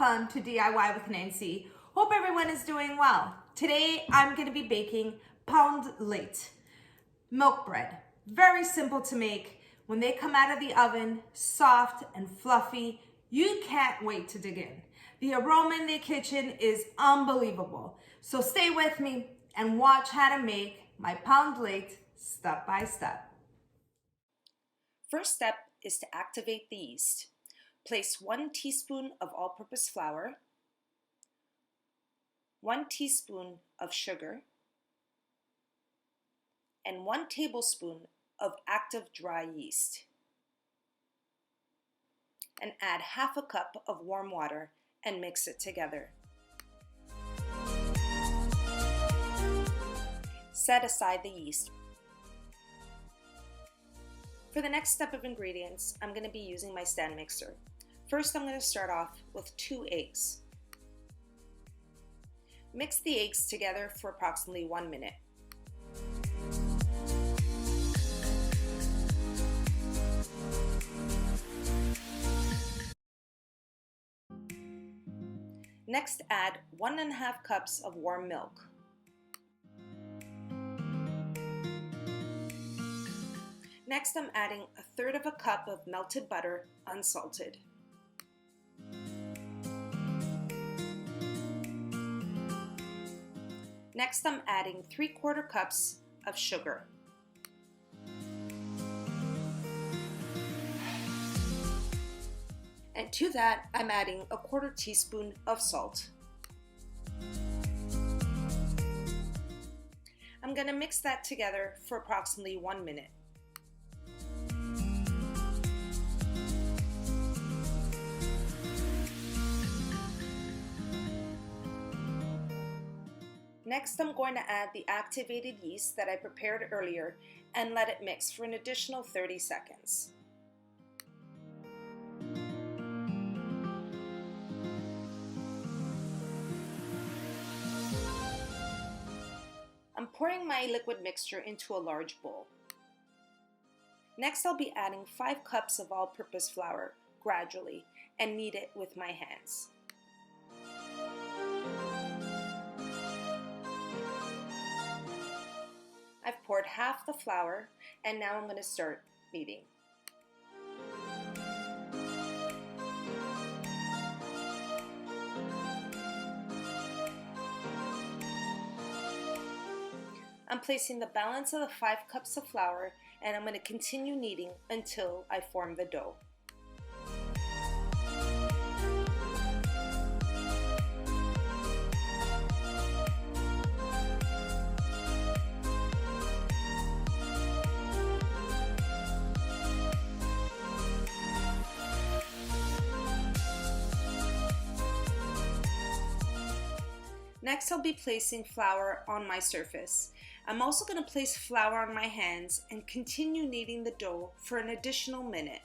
welcome to DIY with Nancy. Hope everyone is doing well. Today I'm going to be baking pound Leite milk bread. Very simple to make. When they come out of the oven, soft and fluffy, you can't wait to dig in. The aroma in the kitchen is unbelievable. So stay with me and watch how to make my pound Leite step by step. First step is to activate the yeast. Place 1 teaspoon of all-purpose flour, 1 teaspoon of sugar, and 1 tablespoon of active dry yeast. And add half a cup of warm water and mix it together. Set aside the yeast. For the next step of ingredients, I'm going to be using my stand mixer. First, I'm going to start off with 2 eggs. Mix the eggs together for approximately 1 minute. Next, add 1½ cups of warm milk. Next, I'm adding 1/3 cup of melted butter, unsalted. Next, I'm adding 3/4 cups of sugar. And to that, I'm adding 1/4 teaspoon of salt. I'm going to mix that together for approximately 1 minute. Next, I'm going to add the activated yeast that I prepared earlier and let it mix for an additional 30 seconds. I'm pouring my liquid mixture into a large bowl. Next, I'll be adding 5 cups of all-purpose flour gradually and knead it with my hands. I've poured half the flour, and now I'm going to start kneading. I'm placing the balance of the 5 cups of flour, and I'm going to continue kneading until I form the dough. Next, I'll be placing flour on my surface. I'm also going to place flour on my hands and continue kneading the dough for an additional minute.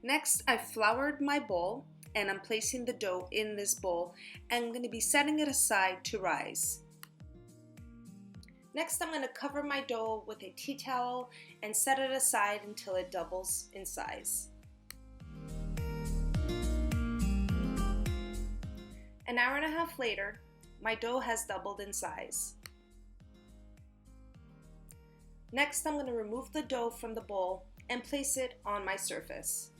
Next, I've floured my bowl and I'm placing the dough in this bowl and I'm going to be setting it aside to rise. Next, I'm going to cover my dough with a tea towel and set it aside until it doubles in size. An hour and a half later, my dough has doubled in size. Next, I'm going to remove the dough from the bowl and place it on my surface.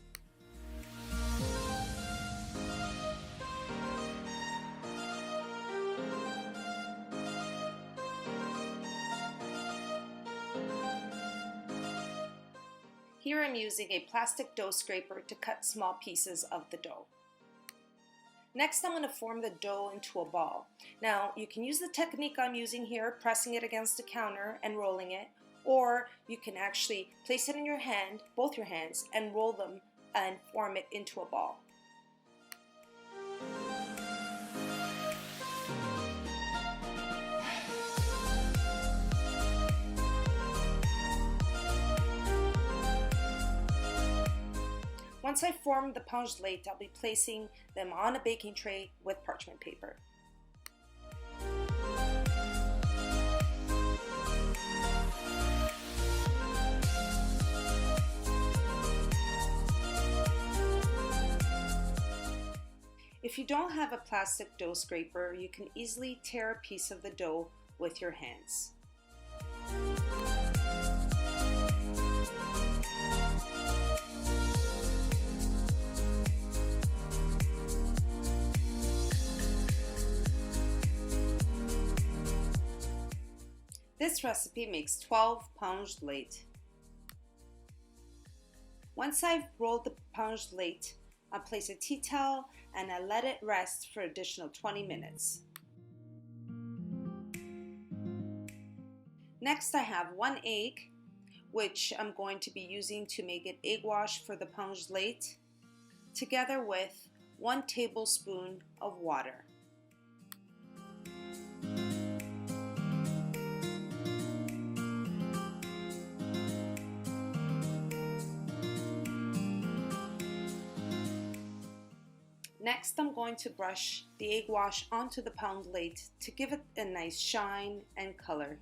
Here I'm using a plastic dough scraper to cut small pieces of the dough. Next, I'm going to form the dough into a ball. Now, you can use the technique I'm using here, pressing it against the counter and rolling it, or you can actually place it in your hand, both your hands, and roll them and form it into a ball. Once I form the pound Leite, I'll be placing them on a baking tray with parchment paper. If you don't have a plastic dough scraper, you can easily tear a piece of the dough with your hands. This recipe makes 12 pound Leite. Once I've rolled the pound Leite, I place a tea towel and I let it rest for additional 20 minutes. Next I have 1 egg, which I'm going to be using to make an Eggwash for the pound Leite, together with 1 tablespoon of water. Next, I'm going to brush the Eggwash onto the pound Leite to give it a nice shine and color.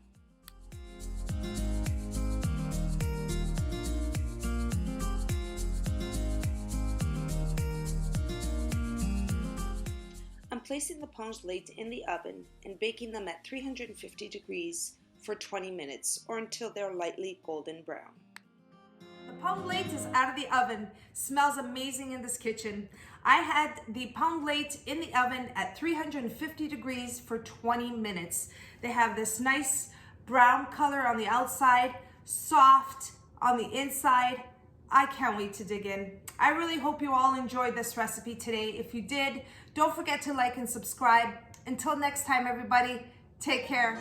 I'm placing the pound Leite in the oven and baking them at 350 degrees for 20 minutes or until they're lightly golden brown. The pound Leite is out of the oven. Smells amazing in this kitchen. I had the pound Leite in the oven at 350 degrees for 20 minutes. They have this nice brown color on the outside, soft on the inside. I can't wait to dig in. I really hope you all enjoyed this recipe today. If you did, don't forget to like and subscribe. Until next time, everybody, take care.